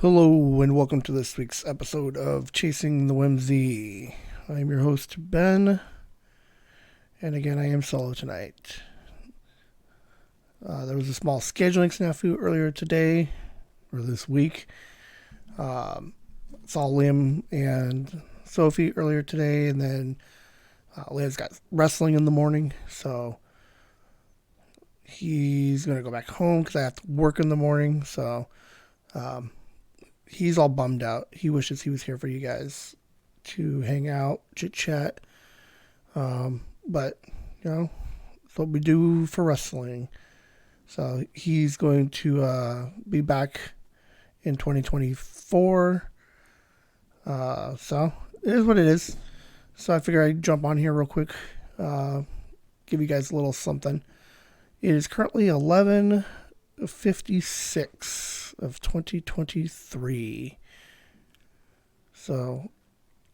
Hello and welcome to this week's episode of Chasing the Whimsy. I'm your host, Ben, and again, I am solo tonight. There was a small scheduling snafu earlier today, or this week. Saw Liam and Sophie earlier today, and then Liam's got wrestling in the morning, so he's going to go back home because I have to work in the morning, so he's all bummed out. He wishes he was here for you guys to hang out, chit chat. But, it's what we do for wrestling. So he's going to be back in 2024. So it is what it is. So I figure I'd jump on here real quick, give you guys a little something. It is currently 11:56 of 2023. So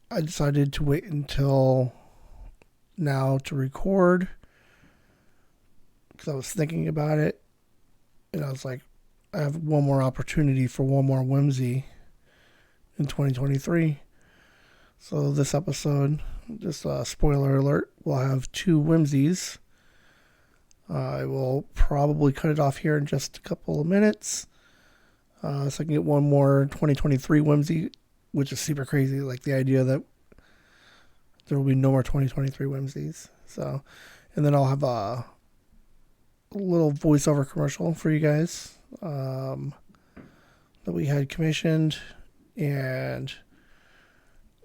I decided to wait until now to record because I was thinking about it, and I was like, I have one more opportunity for one more whimsy in 2023. So this episode, just a spoiler alert, will have two whimsies. I will probably cut it off here in just a couple of minutes, so I can get one more 2023 whimsy, which is super crazy. Like the idea that there will be no more 2023 whimsies. So, and then I'll have a little voiceover commercial for you guys that we had commissioned, and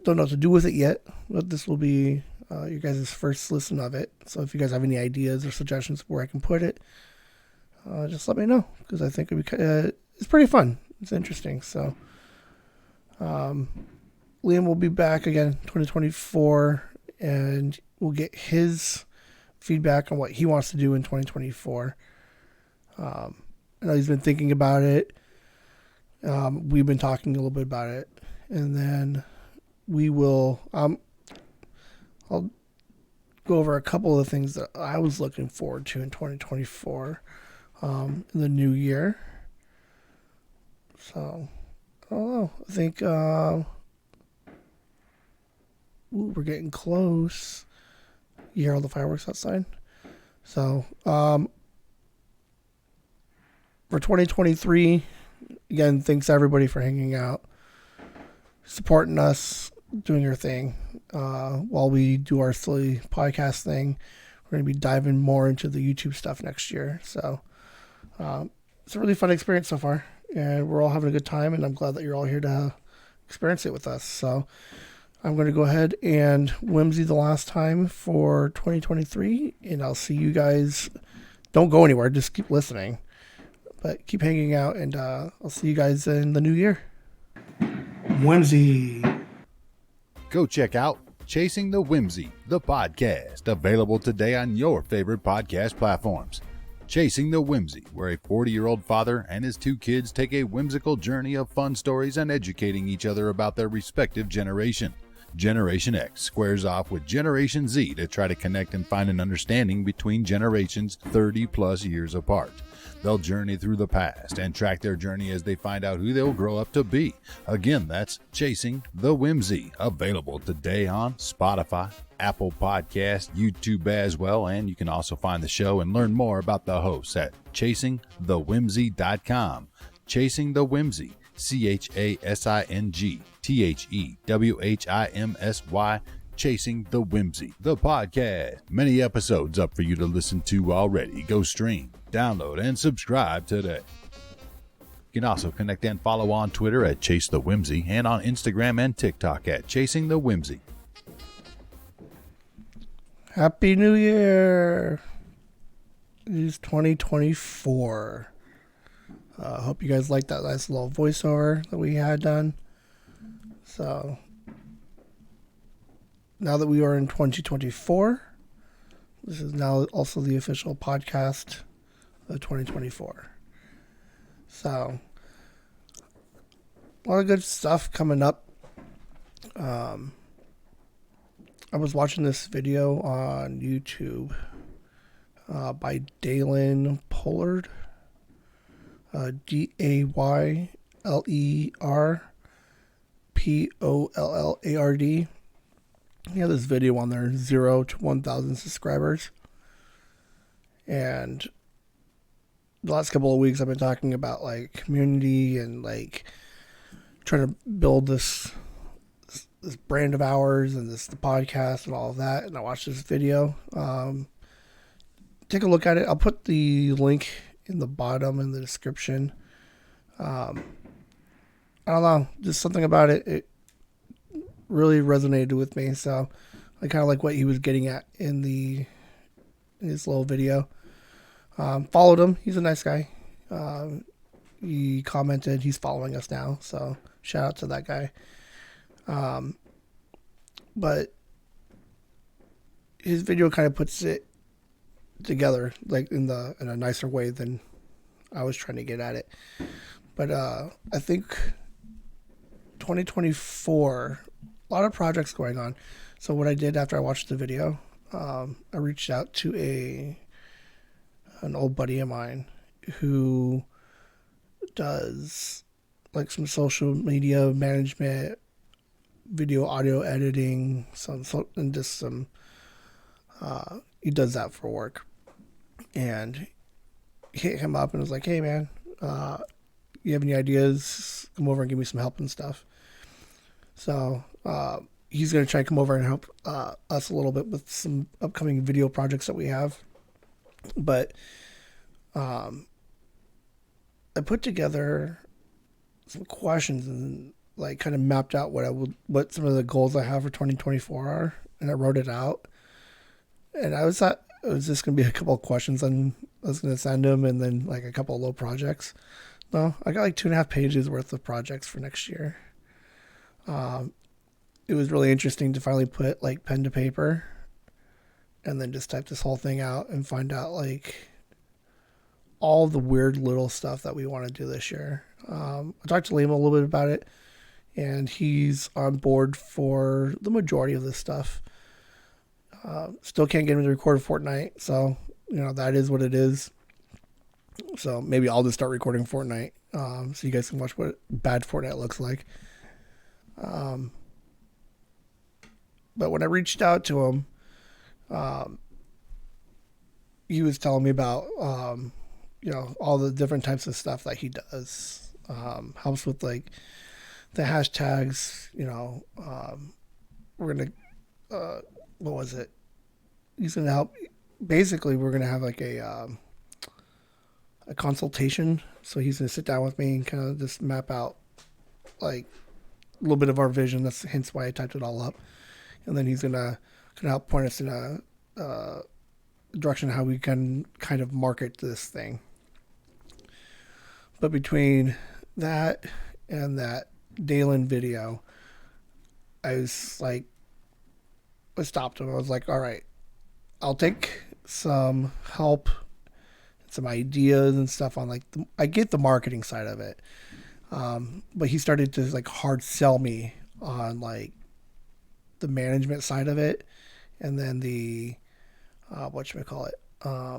don't know what to do with it yet, but this will be your guys' first listen of it. So if you guys have any ideas or suggestions where I can put it, just let me know, because I think it's pretty fun. It's interesting. So Liam will be back again 2024, and we'll get his feedback on what he wants to do in 2024. I know he's been thinking about it. We've been talking a little bit about it, and then we will I'll go over a couple of the things that I was looking forward to in 2024 in the new year. So I don't know. I think we're getting close. You hear all the fireworks outside? So for 2023, again, thanks everybody for hanging out, supporting us, doing your thing. While we do our silly podcast thing, we're going to be diving more into the YouTube stuff next year. So it's a really fun experience so far, and we're all having a good time, and I'm glad that you're all here to experience it with us. So I'm going to go ahead and whimsy the last time for 2023, and I'll see you guys. Don't go anywhere, just keep listening, but keep hanging out, and I'll see you guys in the new year. Whimsy. Go check out Chasing the Whimsy, the podcast, available today on your favorite podcast platforms. Chasing the Whimsy, where a 40-year-old father and his two kids take a whimsical journey of fun stories and educating each other about their respective generation. Generation X squares off with Generation Z to try to connect and find an understanding between generations 30-plus years apart. They'll journey through the past and track their journey as they find out who they'll grow up to be. Again, that's Chasing the Whimsy, available today on Spotify, Apple Podcasts, YouTube as well, and you can also find the show and learn more about the hosts at chasingthewhimsy.com. Chasing the Whimsy, ChasingTheWhimsy, Chasing the Whimsy, the podcast. Many episodes up for you to listen to already. Go stream, download, and subscribe today. You can also connect and follow on Twitter at Chase the Whimsy and on Instagram and TikTok at Chasing the Whimsy. Happy New Year! It is 2024. Hope you guys liked that last little voiceover that we had done. So now that we are in 2024, this is now also the official podcast of 2024. So a lot of good stuff coming up. I was watching this video on YouTube by Dalen Pollard. Daylan LerPollard. He had this video on there, 0 to 1,000 subscribers. And the last couple of weeks I've been talking about like community and like trying to build this brand of ours and the podcast and all of that. And I watched this video. Take a look at it. I'll put the link in the bottom in the description. I don't know, just something about it. It really resonated with me. So I kind of like what he was getting at in his little video. Followed him. He's a nice guy. He commented. He's following us now. So shout out to that guy. But his video kind of puts it together like in a nicer way than I was trying to get at it. But I think 2024, a lot of projects going on. So what I did after I watched the video, I reached out to an old buddy of mine who does like some social media management, video audio editing, and just some he does that for work. And hit him up and was like, hey man, you have any ideas? Come over and give me some help and stuff. So he's going to try to come over and help us a little bit with some upcoming video projects that we have. But I put together some questions and like kind of mapped out what some of the goals I have for 2024 are, and I wrote it out. And I thought it was just going to be a couple of questions and I was going to send him, and then like a couple of little projects. No, I got like 2.5 pages worth of projects for next year. It was really interesting to finally put like pen to paper and then just type this whole thing out and find out like all the weird little stuff that we want to do this year. I talked to Liam a little bit about it, and he's on board for the majority of this stuff. Still can't get him to record Fortnite, so that is what it is. So maybe I'll just start recording Fortnite, so you guys can watch what bad Fortnite looks like. But when I reached out to him, he was telling me about all the different types of stuff that he does. Helps with like the hashtags. We're gonna what was it? He's gonna help. Basically, we're gonna have like a consultation. So he's gonna sit down with me and kind of just map out like a little bit of our vision. That's hence why I typed it all up. And then he's gonna kind of help point us in a direction how we can kind of market this thing. But between that and that Dalen video, I stopped him. I was like, all right, I'll take some help, some ideas and stuff on like, I get the marketing side of it. But he started to like hard sell me on like the management side of it. And then the, whatchamacallit, I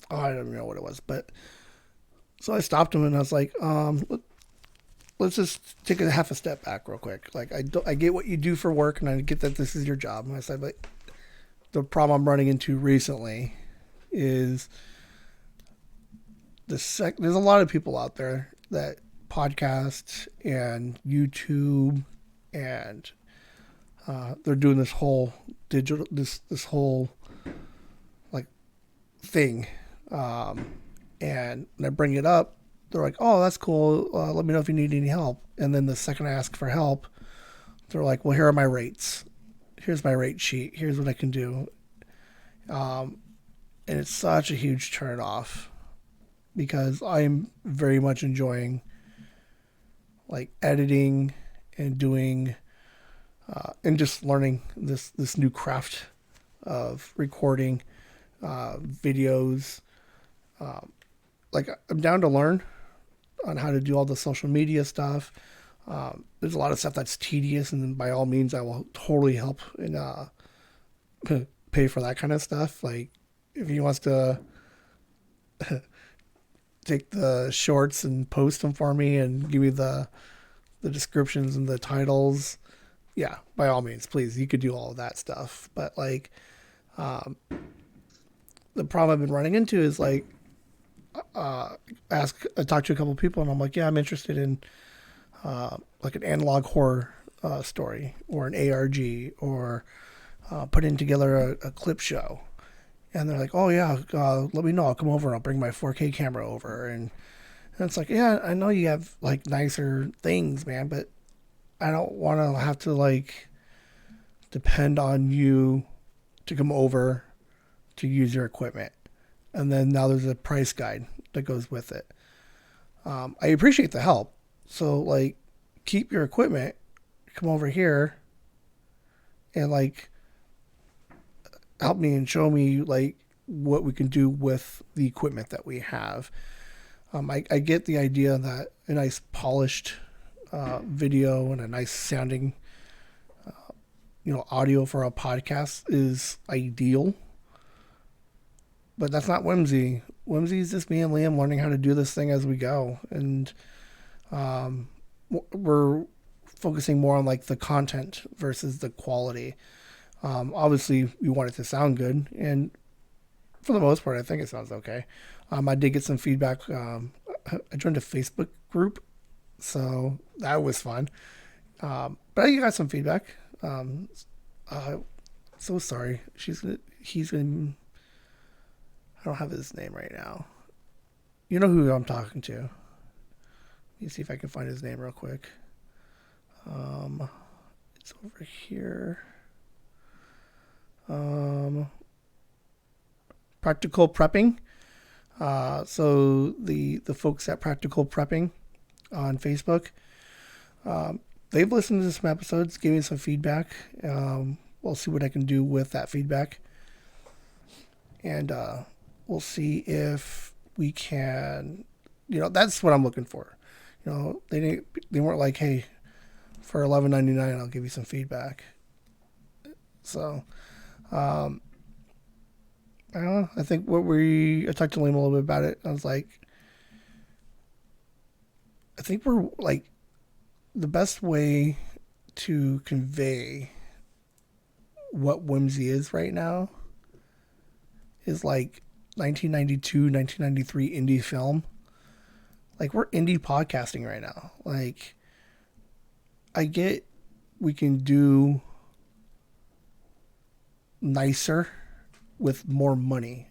don't even know what it was, but so I stopped him and I was like, let's just take a half a step back real quick. Like I get what you do for work and I get that this is your job. And I said, but the problem I'm running into recently is there's a lot of people out there that podcast and YouTube and they're doing this whole digital, this whole like thing. And when I bring it up, they're like, oh, that's cool. Let me know if you need any help. And then the second I ask for help, they're like, well, here are my rates. Here's my rate sheet. Here's what I can do. And it's such a huge turn off because I'm very much enjoying like editing and doing and just learning this new craft of recording videos. Like I'm down to learn on how to do all the social media stuff. There's a lot of stuff that's tedious, and by all means, I will totally help and pay for that kind of stuff. Like if he wants to take the shorts and post them for me and give me the descriptions and the titles, yeah, by all means, please, you could do all of that stuff. But like, um, the problem I've been running into is like, I talked to a couple of people and I'm like, yeah, I'm interested in like an analog horror story or an ARG or putting together a clip show. And they're like, oh yeah, let me know. I'll come over and I'll bring my 4K camera over. And it's like, yeah, I know you have like nicer things, man, but I don't want to have to like depend on you to come over to use your equipment. And then now there's a price guide that goes with it. I appreciate the help. So like, keep your equipment, come over here, and like help me and show me like what we can do with the equipment that we have. I get the idea that a nice polished video and a nice sounding, audio for a podcast is ideal, but that's not Whimsy. Whimsy is just me and Liam learning how to do this thing as we go, and um, we're focusing more on like the content versus the quality. Obviously, we want it to sound good, and for the most part, I think it sounds okay. I did get some feedback. I joined a Facebook group, so that was fun. But I got some feedback. Uh, so sorry. He's gonna. I don't have his name right now. You know who I'm talking to. Let me see if I can find his name real quick. It's over here. Practical Prepping. So the folks at Practical Prepping on Facebook, they've listened to some episodes, gave me some feedback. We'll see what I can do with that feedback, and we'll see if we can. That's what I'm looking for. They weren't like, hey, for $11.99, I'll give you some feedback. So, I don't know. I think I talked to Liam a little bit about it. I was like, I think we're like the best way to convey what Whimsy is right now is like 1992, 1993 indie film. Like we're indie podcasting right now. Like I get we can do nicer with more money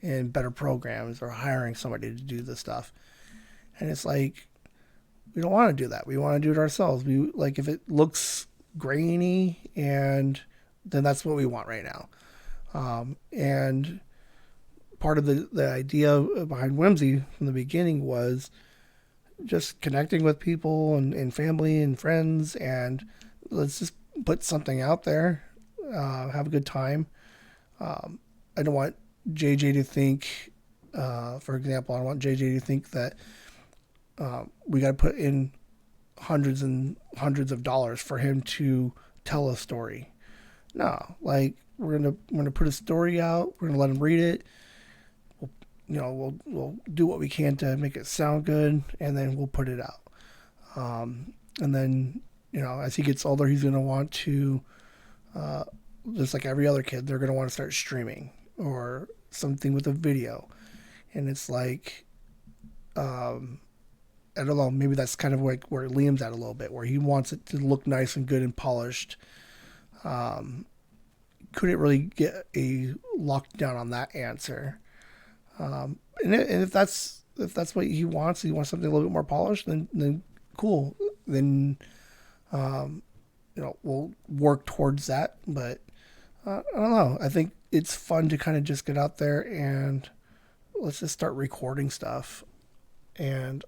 and better programs or hiring somebody to do this stuff. And it's like we don't want to do that. We want to do it ourselves. We like if it looks grainy and then that's what we want right now. And part of the idea behind Whimsy from the beginning was just connecting with people and family and friends and let's just put something out there, have a good time. I don't want JJ to think, for example, I don't want JJ to think that we got to put in hundreds and hundreds of dollars for him to tell a story. No, like we're gonna put a story out. We're gonna let him read it. We'll do what we can to make it sound good, and then we'll put it out. And then as he gets older, he's gonna want to, just like every other kid, they're gonna want to start streaming or something with a video, and it's like, I don't know, maybe that's kind of like where Liam's at a little bit, where he wants it to look nice and good and polished. Couldn't really get a lockdown on that answer. And if that's what he wants something a little bit more polished, then cool. Then we'll work towards that. But I don't know. I think it's fun to kind of just get out there and let's just start recording stuff. And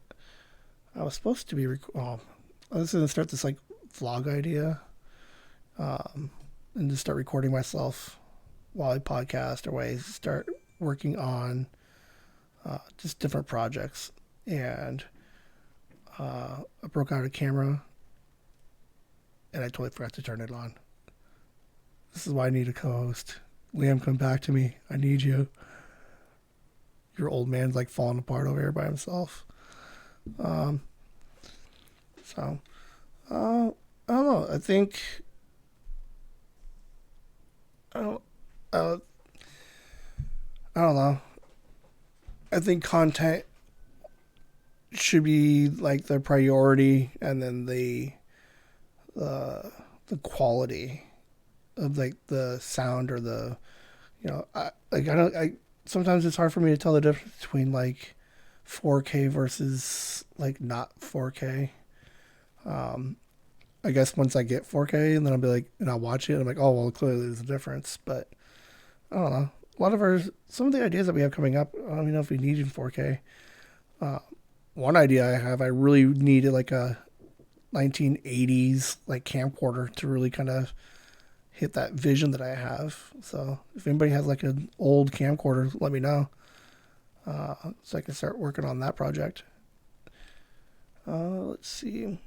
I was supposed to be I was going to start this like vlog idea, and just start recording myself while I podcast or while I start working on just different projects. And I broke out a camera and I totally forgot to turn it on. This is why I need a co-host. Liam, come back to me. I need you. your old man's like falling apart over here by himself. Um, so I don't know. I don't uh, I don't know. I think content should be like the priority, and then the quality of like the sound or the I don't I sometimes it's hard for me to tell the difference between like 4K versus like not 4K. Um, I guess once I get 4K and then I'll be like, and I'll watch it, and I'm like, oh well, clearly there's a difference. But I don't know. A lot of some of the ideas that we have coming up, I don't even know if we need in 4K. Uh, One idea I have, I really needed like a 1980s like camcorder to really kind of hit that vision that I have. So if anybody has like an old camcorder, let me know, so I can start working on that project. Let's see.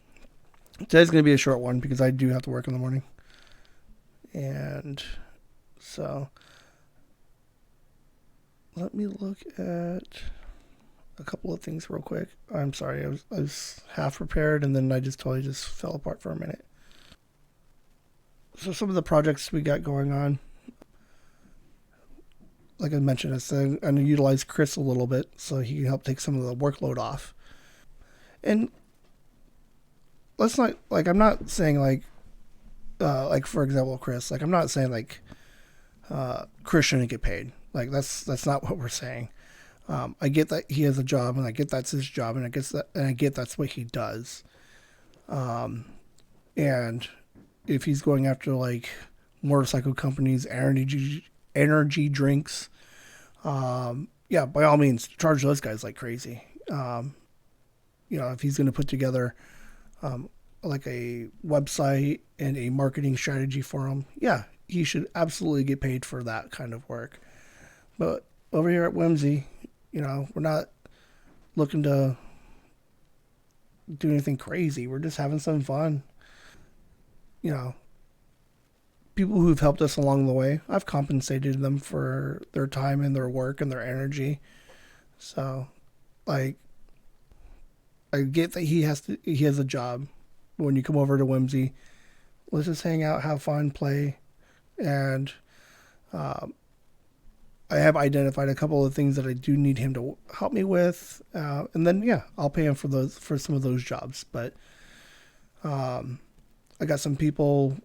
Today's gonna be a short one because I do have to work in the morning, and so let me look at a couple of things real quick. I'm sorry, I was half prepared and then I just totally just fell apart for a minute. So some of the projects we got going on, like I mentioned, I'm going to utilize Chris a little bit so he can help take some of the workload off. And let's not like I'm not saying like for example, Chris. Like I'm not saying like Chris shouldn't get paid. Like that's not what we're saying. I get that he has a job, and I get that's his job, and I get that's what he does. And if he's going after like motorcycle companies, energy drinks, yeah, by all means, charge those guys like crazy. If he's going to put together like a website and a marketing strategy for him, yeah, he should absolutely get paid for that kind of work. But over here at Whimsy, we're not looking to do anything crazy. We're just having some fun. You know, People who've helped us along the way, I've compensated them for their time and their work and their energy. So, like, I get that he has a job. But when you come over to Whimsy, let's just hang out, have fun, play, and um, I have identified a couple of things that I do need him to help me with, and then yeah, I'll pay him for some of those jobs. But I got some people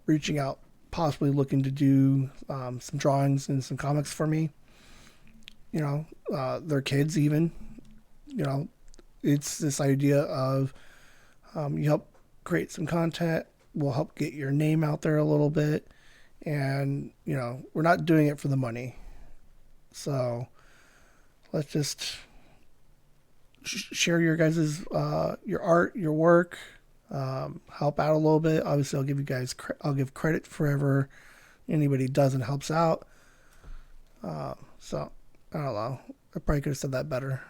reaching out, possibly looking to do some drawings and some comics for me. Their kids even. You know, it's this idea of you help create some content, we'll help get your name out there a little bit, and we're not doing it for the money. So let's just share your guys's your art, your work, help out a little bit. Obviously, I'll give credit for wherever anybody does and helps out. So I don't know. I probably could have said that better,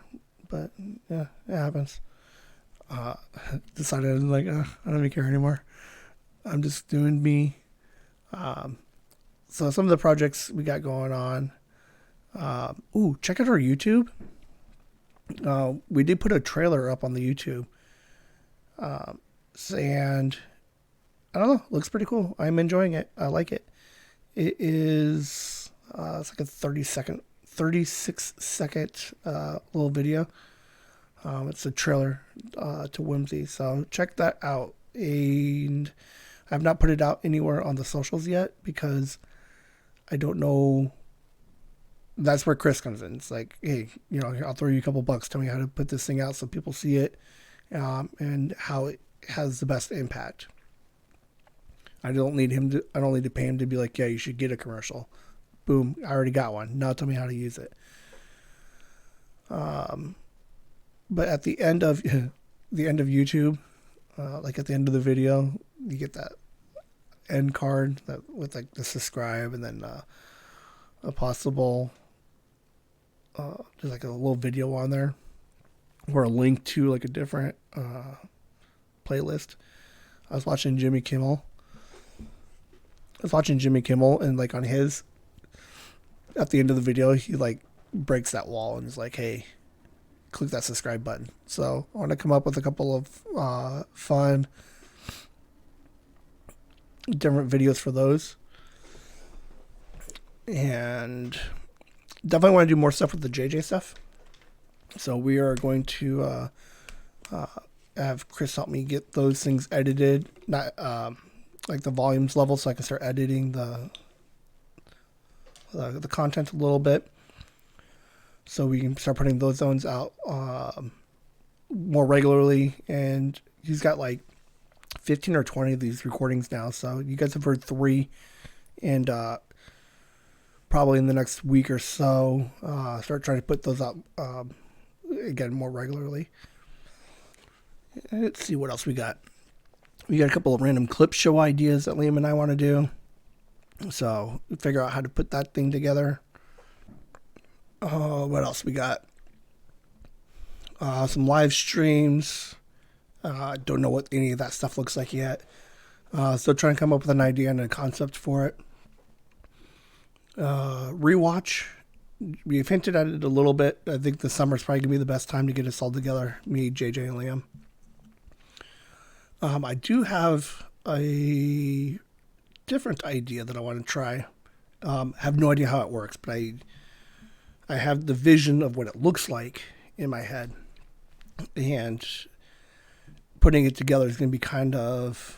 but yeah, it happens. Uh, Decided like I don't even care anymore. I'm just doing me. So some of the projects we got going on. Check out our YouTube. We did put a trailer up on the YouTube. And I don't know, looks pretty cool. I'm enjoying it. I like it. It is it's like a 36-second little video. It's a trailer to Whimsy, so check that out. And I've not put it out anywhere on the socials yet because I don't know. That's where Chris comes in. It's like, hey, I'll throw you a couple bucks. Tell me how to put this thing out so people see it, and how it has the best impact. I don't need to pay him to be like, yeah, you should get a commercial. Boom, I already got one. Now tell me how to use it. But at the end of YouTube, like at the end of the video, you get that end card with like the subscribe, and then a possible just like a little video on there, or a link to like a different playlist. I was watching Jimmy Kimmel. And like on his, at the end of the video, he like breaks that wall and is like, hey, click that subscribe button. So I want to come up with a couple of fun, different videos for those. And definitely want to do more stuff with the JJ stuff. So we are going to have Chris help me get those things edited, not like the volumes level, so I can start editing the content a little bit, so we can start putting those zones out more regularly. And he's got like 15 or 20 of these recordings now, so you guys have heard 3, and probably in the next week or so start trying to put those out again more regularly. Let's see what else we got. We got a couple of random clip show ideas that Liam and I want to do, so figure out how to put that thing together. What else we got? Some live streams. Don't know what any of that stuff looks like yet. Still trying to come up with an idea and a concept for it. Rewatch. We've hinted at it a little bit. I think the summer's probably going to be the best time to get us all together. Me, JJ, and Liam. I do have a different idea that I want to try. Have no idea how it works, but I have the vision of what it looks like in my head, and putting it together is going to be kind of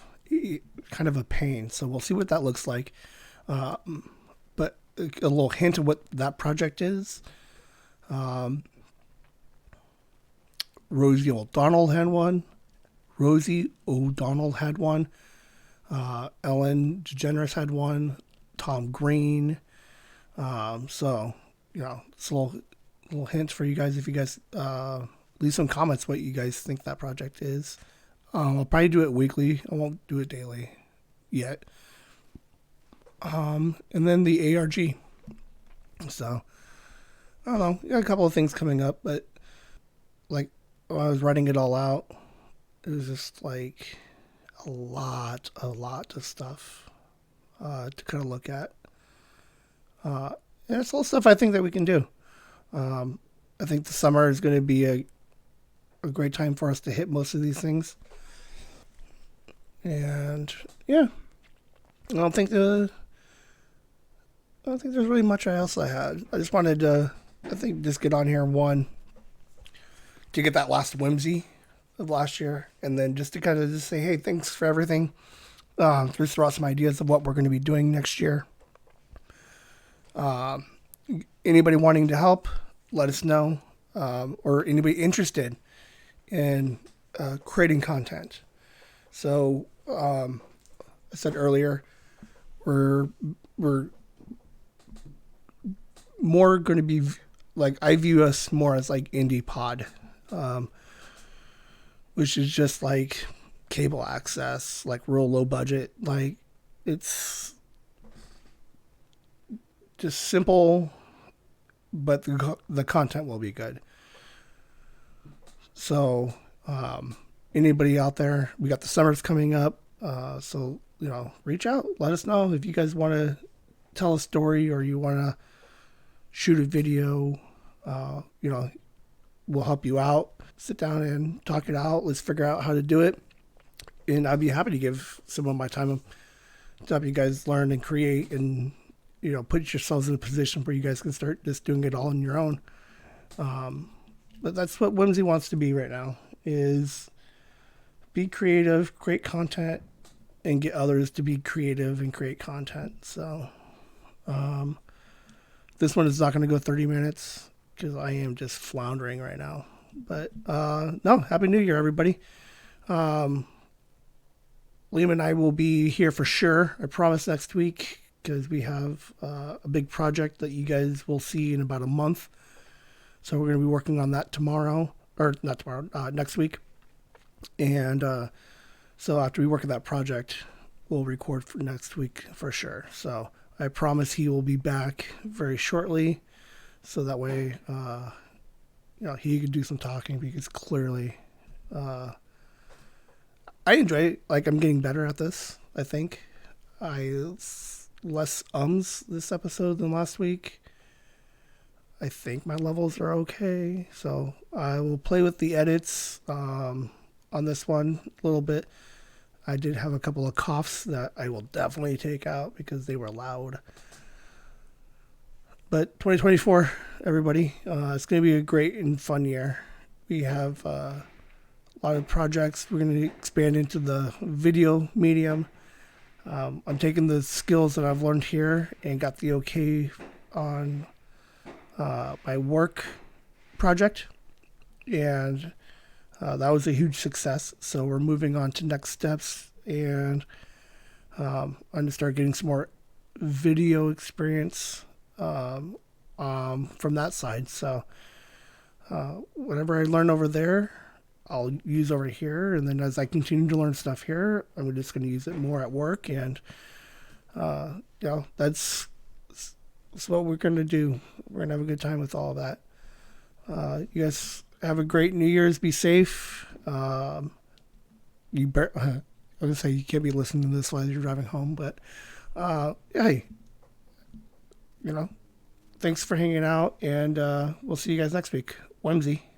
a pain. So we'll see what that looks like. But a little hint of what that project is. Rosie O'Donnell had one. Ellen DeGeneres had one. Tom Green. So, it's a little hint for you guys. If you guys leave some comments what you guys think that project is. I'll probably do it weekly. I won't do it daily yet. And then the ARG. So, I don't know. Got a couple of things coming up, but like when I was writing it all out, it was just like a lot of stuff to kind of look at. And it's all stuff I think that we can do. I think the summer is going to be a great time for us to hit most of these things. And yeah, I don't think there's really much else I had. I just wanted to, just get on here to get that last whimsy of last year, and then just to kind of just say, hey, thanks for everything. Just throw out some ideas of what we're going to be doing next year. Anybody wanting to help, let us know. Or anybody interested in creating content. So, I said earlier, we're more going to be like, I view us more as like indie pod, which is just like cable access, like real low budget. Like, it's just simple, but the content will be good. So, anybody out there, we got the summers coming up. So, reach out, let us know if you guys want to tell a story or you want to shoot a video. We'll help you out. Sit down and talk it out. Let's figure out how to do it. And I'd be happy to give some of my time to help you guys learn and create and, put yourselves in a position where you guys can start just doing it all on your own. But that's what Whimsy wants to be right now, is be creative, create content, and get others to be creative and create content. So, this one is not going to go 30 minutes because I am just floundering right now. But, no, Happy New Year, everybody. Liam and I will be here for sure. I promise next week, because we have a big project that you guys will see in about a month. So we're going to be working on that next week. And so after we work on that project, we'll record for next week for sure. So I promise he will be back very shortly. So that way, he can do some talking, because clearly I enjoy it. Like, I'm getting better at this, I think. Less ums this episode than last week. I think my levels are okay. So I will play with the edits on this one a little bit. I did have a couple of coughs that I will definitely take out because they were loud. But 2024, everybody, it's going to be a great and fun year. We have a lot of projects. We're going to expand into the video medium. I'm taking the skills that I've learned here and got the okay on my work project, and that was a huge success. So we're moving on to next steps, and I'm going to start getting some more video experience from that side. So whatever I learn over there, I'll use over here, and then as I continue to learn stuff here, I'm just going to use it more at work, and that's what we're going to do. We're going to have a good time with all of that. You guys have a great New Year's. Be safe. I was going to say you can't be listening to this while you're driving home, but hey, thanks for hanging out, and we'll see you guys next week. Whimsy.